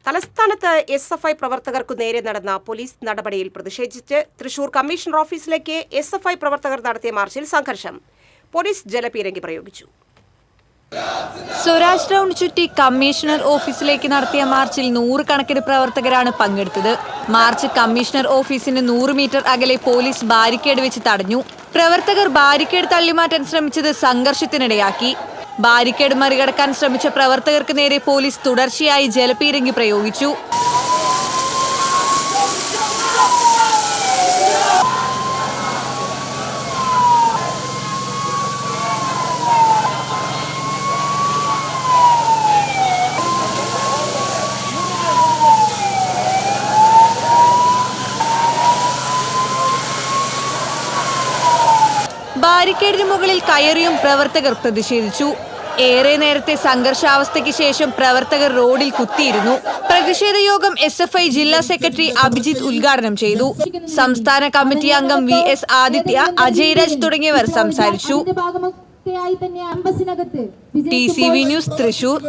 തലസ്ഥാനത്ത് SFI പ്രവർത്തകർക്കു നേരെ നടന്ന പോലീസ് നടപടിയിൽ പ്രതിഷേധിച്ച് തൃശൂർ കമ്മീഷണർ ഓഫീസിലേക്ക് SFI പ്രവർത്തകർ നടത്തിയ മാർച്ചിൽ സംഘർഷം. പോലീസ് ജലപീരങ്കി പ്രയോഗിച്ചു. സ്വരാജ് റൗണ്ട് ചുറ്റി കമ്മീഷണർ ഓഫീസിലേക്ക് നടത്തിയ മാർച്ചിൽ 100 കണക്കിന് പ്രവർത്തകരാണ് പങ്കെടുത്തത്. മാർച്ച് കമ്മീഷണർ ഓഫീസിന് 100 മീറ്റർ അകലെ പോലീസ് ബാരിക്കേഡ് വെച്ച് തടഞ്ഞു. പ്രവർത്തകർ ബാരിക്കേഡ് തള്ളിമാറ്റാൻ ശ്രമിച്ചത് സംഘർഷത്തിനിടയാക്കി. ബാരിക്കേഡ് മറികടക്കാൻ ശ്രമിച്ച പ്രവർത്തകർക്ക് നേരെ പോലീസ് തുടർച്ചയായി ജലപീരങ്കി പ്രയോഗിച്ചു. ബാരിക്കേഡിന് മുകളിൽ കയറിയും പ്രവർത്തകർ പ്രതിഷേധിച്ചു. ഏറെ നേരത്തെ സംഘർഷാവസ്ഥയ്ക്ക് ശേഷം പ്രവർത്തകർ റോഡിൽ കുത്തിയിരുന്നു. പ്രതിഷേധ യോഗം SFI ജില്ലാ സെക്രട്ടറി അഭിജിത്ത് ഉദ്ഘാടനം ചെയ്തു. സംസ്ഥാന കമ്മിറ്റി അംഗം VS ആദിത്യ, അജയ്രാജ് തുടങ്ങിയവർ സംസാരിച്ചു. TCV news, Thrissur.